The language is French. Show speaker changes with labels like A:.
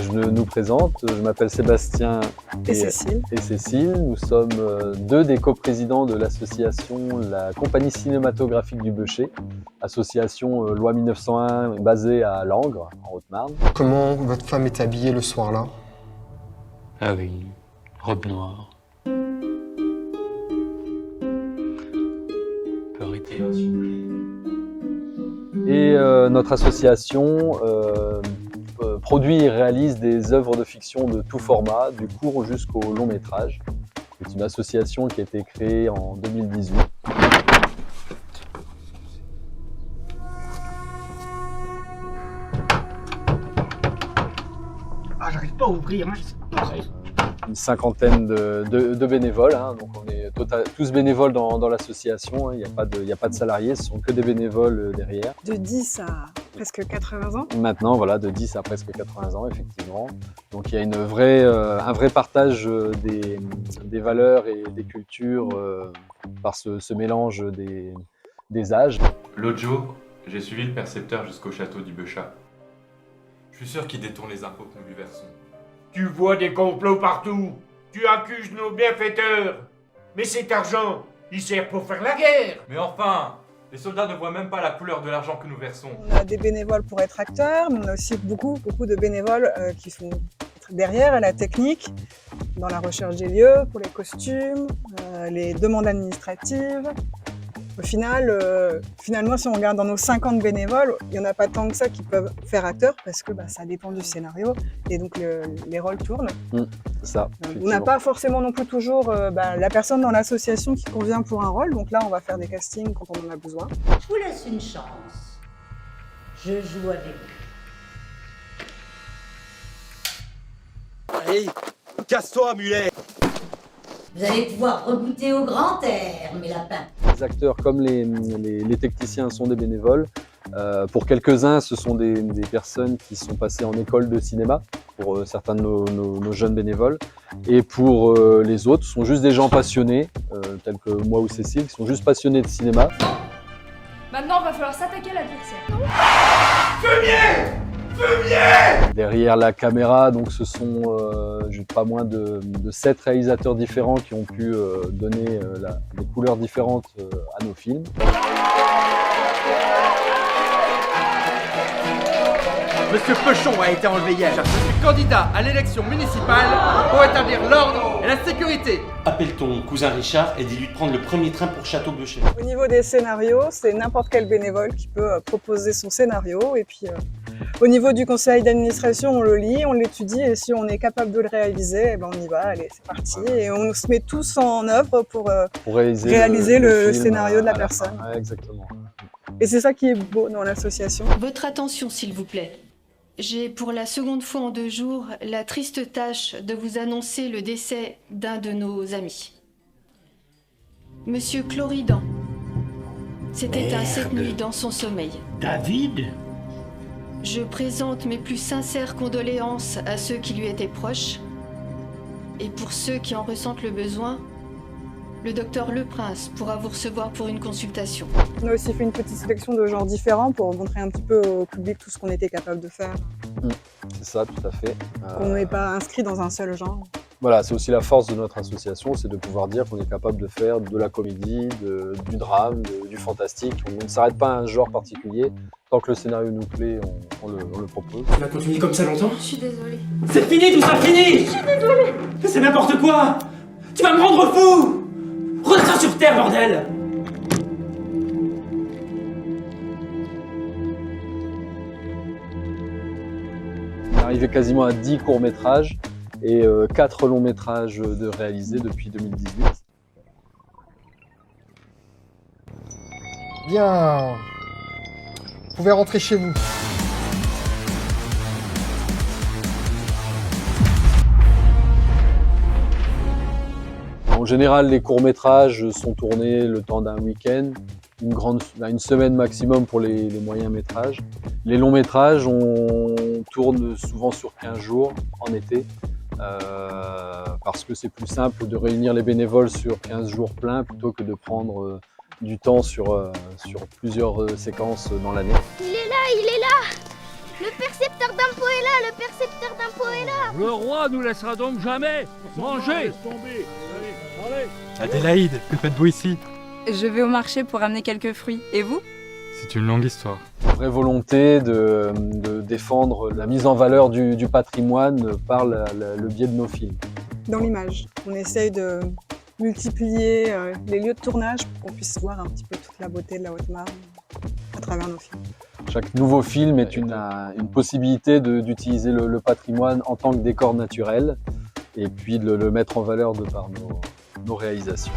A: Je nous présente, je m'appelle Sébastien
B: et Cécile.
A: Nous sommes deux des coprésidents de l'association La Compagnie Cinématographique du Beuchet, association loi 1901 basée à Langres, en Haute-Marne.
C: Comment votre femme est habillée le soir-là?
D: Ah oui, robe noire. On peut arrêter là, s'il vous plaît.
A: Et notre association produit et réalise des œuvres de fiction de tout format, du court jusqu'au long métrage. C'est une association qui a été créée en 2018.
E: Ah, j'arrive pas à ouvrir, hein.
A: Une cinquantaine de bénévoles, hein. Donc on est tous bénévoles dans l'association, hein. Il n'y a pas de salariés, ce sont que des bénévoles derrière.
B: De 10 à presque 80 ans.
A: Maintenant, voilà, de 10 à presque 80 ans, effectivement. Donc il y a un vrai partage des valeurs et des cultures par ce mélange des âges.
F: L'autre jour, j'ai suivi le percepteur jusqu'au château du Beuchat. Je suis sûr qu'il détourne les impôts que nous lui versons.
E: Tu vois des complots partout. Tu accuses nos bienfaiteurs. Mais cet argent, il sert pour faire la guerre.
F: Mais enfin, les soldats ne voient même pas la couleur de l'argent que nous versons.
B: On a des bénévoles pour être acteurs, mais on a aussi beaucoup de bénévoles qui sont derrière à la technique, dans la recherche des lieux, pour les costumes, les demandes administratives. Au final, finalement, si on regarde dans nos 50 bénévoles, il n'y en a pas tant que ça qui peuvent faire acteurs parce que ça dépend du scénario et donc les rôles tournent.
A: C'est ça.
B: On n'a pas forcément non plus toujours la personne dans l'association qui convient pour un rôle, donc là on va faire des castings quand on en a besoin.
G: Je vous laisse une chance. Je joue avec vous.
H: Allez, casse-toi, mulet!
G: Vous allez pouvoir regoûter au grand air, mes lapins.
A: Les acteurs comme les techniciens sont des bénévoles. Pour quelques-uns, ce sont des personnes qui sont passées en école de cinéma, pour certains de nos jeunes bénévoles. Et pour les autres, ce sont juste des gens passionnés, tels que moi ou Cécile, qui sont juste passionnés de cinéma.
I: Maintenant, il va falloir s'attaquer à l'adversaire.
E: Fumier! Fumier!
A: Derrière la caméra, donc, ce sont pas moins de 7 réalisateurs différents qui ont pu donner des couleurs différentes à nos films.
H: Monsieur Peuchon a été enlevé hier. Je suis candidat à l'élection municipale pour établir l'ordre et la sécurité.
D: Appelle ton cousin Richard et dis-lui de prendre le premier train pour Château-Beuchet.
B: Au niveau des scénarios, c'est n'importe quel bénévole qui peut proposer son scénario. Et puis au niveau du conseil d'administration, on le lit, on l'étudie et si on est capable de le réaliser, on y va, allez, c'est parti. Et on se met tous en œuvre pour réaliser le scénario de la personne.
A: Ouais, exactement.
B: Et c'est ça qui est beau dans l'association.
J: Votre attention, s'il vous plaît. J'ai pour la seconde fois en 2 jours la triste tâche de vous annoncer le décès d'un de nos amis. Monsieur Cloridan s'est éteint cette nuit dans son sommeil.
E: David?
J: Je présente mes plus sincères condoléances à ceux qui lui étaient proches. Et pour ceux qui en ressentent le besoin, le docteur Leprince pourra vous recevoir pour une consultation.
B: On a aussi fait une petite sélection de genres différents pour montrer un petit peu au public tout ce qu'on était capable de faire.
A: C'est ça, tout à fait.
B: On n'est pas inscrit dans un seul genre.
A: Voilà, c'est aussi la force de notre association, c'est de pouvoir dire qu'on est capable de faire de la comédie, du drame, du fantastique. On ne s'arrête pas à un genre particulier. Tant que le scénario nous plaît, on le propose.
E: Tu vas continuer comme ça longtemps?
J: Je suis désolée.
E: C'est fini, tout ça, fini! Je suis désolée! C'est n'importe quoi! Tu vas me rendre fou! Redescends sur terre, bordel!
A: On est arrivé quasiment à 10 courts-métrages et 4 longs-métrages de réalisés depuis 2018.
C: Bien. Vous pouvez rentrer chez vous.
A: En général, les courts-métrages sont tournés le temps d'un week-end. une semaine maximum pour les moyens métrages. Les longs métrages, on tourne souvent sur 15 jours en été, parce que c'est plus simple de réunir les bénévoles sur 15 jours pleins plutôt que de prendre du temps sur plusieurs séquences dans l'année.
K: Il est là. Le percepteur d'impôts est là, le percepteur d'impôts est là.
L: Le roi nous laissera donc jamais manger.
F: Adélaïde, que faites-vous ici?
I: Je vais au marché pour amener quelques fruits. Et vous?
F: C'est une longue histoire.
A: Vraie volonté de défendre la mise en valeur du patrimoine par le biais de nos films.
B: Dans l'image, on essaye de multiplier les lieux de tournage pour qu'on puisse voir un petit peu toute la beauté de la Haute-Marne à travers nos films.
A: Chaque nouveau film est une possibilité d'utiliser le patrimoine en tant que décor naturel et puis de le mettre en valeur de par nos réalisations.